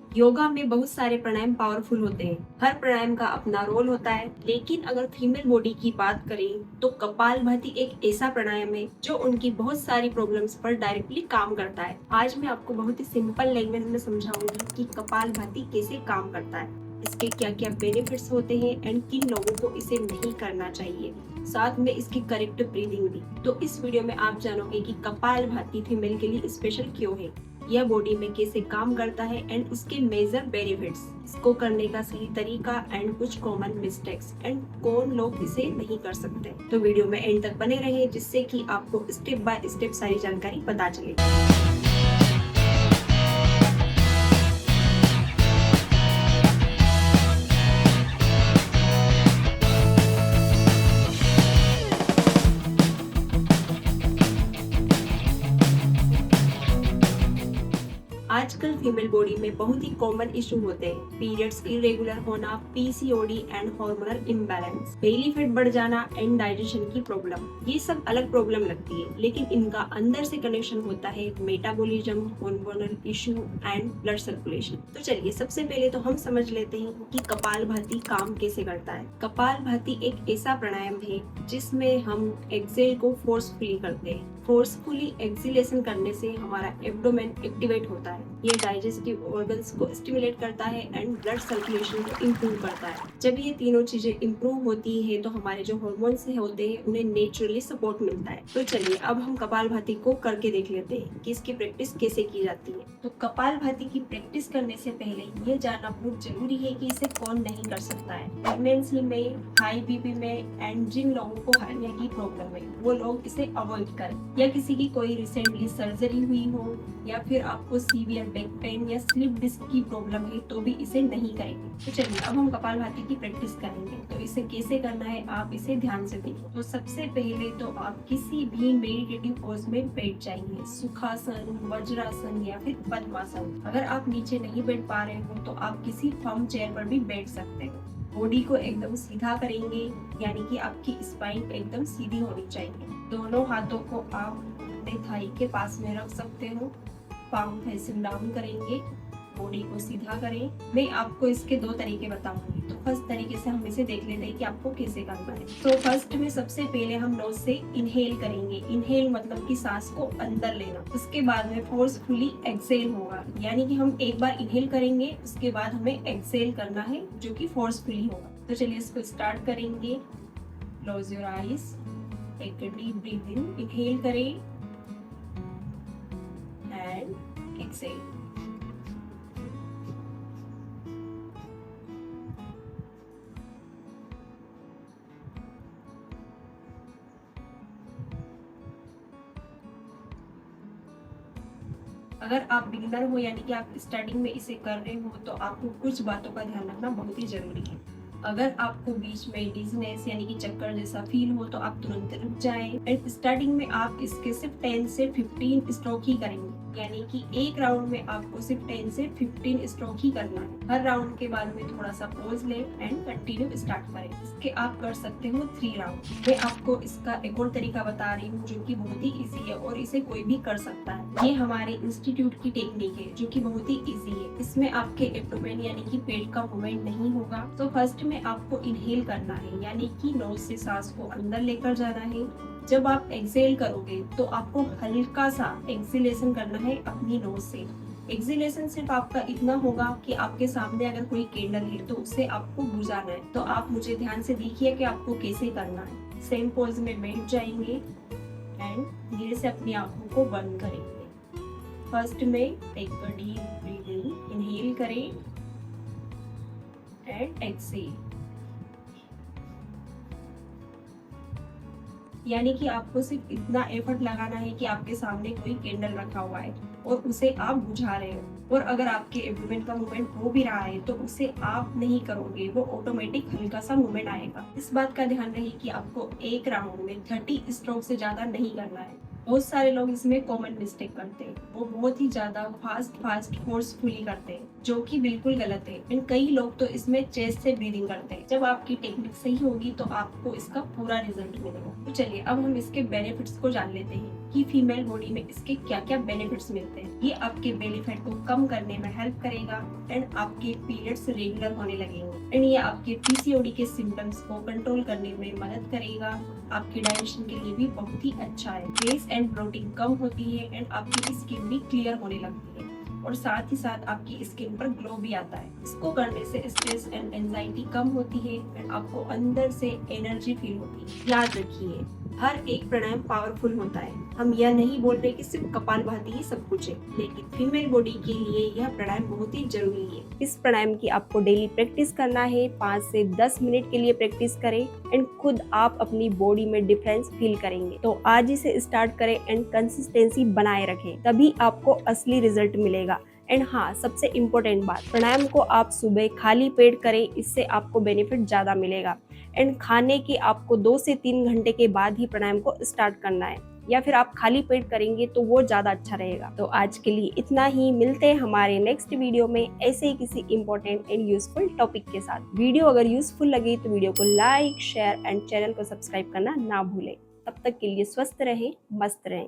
योगा में बहुत सारे प्राणायाम पावरफुल होते हैं। हर प्राणायाम का अपना रोल होता है, लेकिन अगर फीमेल बॉडी की बात करें तो कपालभाति एक ऐसा प्राणायाम है जो उनकी बहुत सारी प्रॉब्लम्स पर डायरेक्टली काम करता है। आज मैं आपको बहुत ही सिंपल लैंग्वेज में समझाऊंगी कि कपालभाति कैसे काम करता है, इसके क्या क्या बेनिफिट्स होते हैं एंड किन लोगों को इसे नहीं करना चाहिए, साथ में इसकी करेक्ट ब्रीदिंग भी। तो इस वीडियो में आप जानोगे कि कपालभाति फीमेल के लिए स्पेशल क्यों है, यह बॉडी में कैसे काम करता है एंड उसके मेजर बेनिफिट्स, इसको करने का सही तरीका एंड कुछ कॉमन मिस्टेक्स एंड कौन लोग इसे नहीं कर सकते। तो वीडियो में एंड तक बने रहे जिससे कि आपको स्टेप बाय स्टेप सारी जानकारी पता चले। आजकल फीमेल बॉडी में बहुत ही कॉमन इशू होते हैं, पीरियड्स इरेगुलर होना, PCOD and hormonal imbalance, belly fat बढ़ जाना एंड डाइजेशन की प्रॉब्लम। ये सब अलग प्रॉब्लम लगती है, लेकिन इनका अंदर से कनेक्शन होता है metabolism, hormonal issue and blood circulation. तो चलिए सबसे पहले तो हम समझ लेते हैं कि कपालभाति काम कैसे करता है। कपालभाति एक ऐसा प्राणायाम है जिसमें हम एक्सेल को फोर्सफुली करते हैं। फोर्सफुली एक्सिलेशन करने से हमारा एब्डोमेन एक्टिवेट होता है। ये डाइजेस्टिव ऑर्गन्स को स्टिमुलेट करता है एंड ब्लड सर्कुलेशन को इम्प्रूव करता है। जब ये तीनों चीजें इम्प्रूव होती है तो हमारे जो हार्मोन्स होते हैं उन्हें नेचुरली सपोर्ट मिलता है। तो चलिए अब हम कपालभाति को करके देख लेते हैं कि इसकी प्रैक्टिस कैसे की जाती है। तो कपालभाति की प्रैक्टिस करने से पहले ये जानना बहुत जरूरी है कि इसे कौन नहीं कर सकता है। प्रेगनेंसी में, हाई बीपी में एंड जिन लोगों को हार्निया की प्रॉब्लम है वो लोग इसे अवॉइड करें, या किसी की कोई रिसेंटली सर्जरी हुई हो, या फिर आपको सीवियर बैक पेन या स्लिप डिस्क की प्रॉब्लम है तो भी इसे नहीं करेंगे। तो चलिए अब हम कपालभाति की प्रैक्टिस करेंगे। तो इसे कैसे करना है आप इसे ध्यान से देखिए। तो सबसे पहले तो आप किसी भी मेडिटेटिव पोज में बैठ जाएंगे, सुखासन, वज्रासन या फिर पद्मासन। अगर आप नीचे नहीं बैठ पा रहे हो तो आप किसी फर्म चेयर पर भी बैठ सकते हो। बॉडी को एकदम सीधा करेंगे, यानी कि आपकी स्पाइन एकदम सीधी होनी चाहिए। दोनों हाथों को आप अपने थाई के पास में रख सकते हो, पाम फेसिंग डाउन करेंगे, बॉडी को सीधा करें। मैं आपको इसके दो तरीके बताऊंगी। तो फर्स्ट तरीके से हम इसे देख लेते हैं कि आपको कैसे करना है। तो फर्स्ट में सबसे पहले हम नोज से इनहेल करेंगे। इनहेल मतलब कि सांस को अंदर लेना। उसके बाद में फोर्सफुली एक्सेल होगा, यानी कि हम एक बार इनहेल करेंगे, उसके बाद हमें एक्सेल करना है जो कि फोर्सफुली होगा। तो चलिए इसको स्टार्ट करेंगे। Close your eyes, take a deep breath in, inhale करें एंड एक्सेल। अगर आप बिगिनर हो, यानी कि आप स्टार्टिंग में इसे कर रहे हो, तो आपको कुछ बातों का ध्यान रखना बहुत ही जरूरी है। अगर आपको बीच में डिजनेस यानी कि चक्कर जैसा फील हो तो आप तुरंत रुक जाएं। एंड स्टार्टिंग में आप इसके सिर्फ 10 से 15 स्ट्रोक ही करेंगे, यानी कि एक राउंड में आपको सिर्फ 10 से 15 स्ट्रोक ही करना है। हर राउंड के बाद में थोड़ा सा पॉज लें एंड कंटिन्यू स्टार्ट करें। इसके आप कर सकते हो 3 राउंड। मैं आपको इसका एक और तरीका बता रही हूँ जो कि बहुत ही इजी है और इसे कोई भी कर सकता है। ये हमारे इंस्टीट्यूट की टेक्निक है जो कि बहुत ही इजी है। इसमें आपके एब्डोमेन यानी कि पेट का मूवमेंट नहीं होगा। तो फर्स्ट में आपको इनहेल करना है, यानी कि नोज से सांस को अंदर लेकर जाना है। जब आप एक्सेल करोगे तो आपको हल्का सा एक्सेलेशन करना है अपनी नोज से। एक्सेलेशन सिर्फ आपका इतना होगा कि आपके सामने अगर कोई कैंडल है तो उसे आपको बुझाना है। तो आप मुझे ध्यान से देखिए कि आपको कैसे करना है। सेम पोज में बैठ जाएंगे एंड धीरे से अपनी आंखों को बंद करेंगे। फर्स्ट में take a deep breath in, inhale करें एंड एक्सेल। यानी कि आपको सिर्फ इतना एफर्ट लगाना है कि आपके सामने कोई कैंडल रखा हुआ है और उसे आप बुझा रहे हो। और अगर आपके एब्डोमेन का मूवमेंट हो भी रहा है तो उसे आप नहीं करोगे, वो ऑटोमेटिक हल्का सा मूवमेंट आएगा। इस बात का ध्यान रहे कि आपको एक राउंड में 30 स्ट्रोक से ज्यादा नहीं करना है। बहुत सारे लोग इसमें कॉमन मिस्टेक करते हैं, वो बहुत ही ज्यादा फास्ट फोर्सफुली करते हैं। जो कि बिल्कुल गलत है। एंड कई लोग तो इसमें चेस्ट से ब्रीदिंग करते हैं। जब आपकी टेक्निक सही होगी तो आपको इसका पूरा रिजल्ट मिलेगा। तो चलिए अब हम इसके बेनिफिट्स को जान लेते हैं कि फीमेल बॉडी में इसके क्या क्या बेनिफिट्स मिलते हैं। ये आपके बेली फैट को कम करने में हेल्प करेगा एंड आपके पीरियड्स रेगुलर होने लगेंगे। एंड ये आपके पीसीओडी के सिम्टम्स को कंट्रोल करने में मदद करेगा। आपके डाइजेशन के लिए भी बहुत ही अच्छा है। वेस्ट एंड ब्लोटिंग कम होती है एंड आपकी स्किन भी क्लियर होने लगती है और साथ ही साथ आपकी स्किन पर ग्लो भी आता है। इसको करने से स्ट्रेस एंड एंजाइटी कम होती है एंड आपको अंदर से एनर्जी फील होती है। याद रखिए, हर एक प्राणायाम पावरफुल होता है। हम यह नहीं बोल रहे कि सिर्फ कपालभाति ही सब कुछ है, लेकिन फीमेल बॉडी के लिए यह प्राणायाम बहुत ही जरूरी है। इस प्राणायाम की आपको डेली प्रैक्टिस करना है। 5 से 10 मिनट के लिए प्रैक्टिस करें एंड खुद आप अपनी बॉडी में डिफरेंस फील करेंगे। तो आज इसे स्टार्ट करें एंड कंसिस्टेंसी बनाए रखें, तभी आपको असली रिजल्ट मिलेगा। एंड हाँ, सबसे इम्पोर्टेंट बात, प्राणायाम को आप सुबह खाली पेट करें, इससे आपको बेनिफिट ज़्यादा मिलेगा। एंड खाने के आपको 2 से 3 घंटे के बाद ही प्राणायाम को स्टार्ट करना है, या फिर आप खाली पेट करेंगे तो वो ज़्यादा अच्छा रहेगा। तो आज के लिए इतना ही। मिलते हैं हमारे नेक्स्ट वीडियो में ऐसे ही किसी इंपॉर्टेंट एंड यूजफुल टॉपिक के साथ। वीडियो अगर यूजफुल लगी तो वीडियो को लाइक, शेयर एंड चैनल को सब्सक्राइब करना ना भूलें। तब तक के लिए स्वस्थ रहें, मस्त रहें।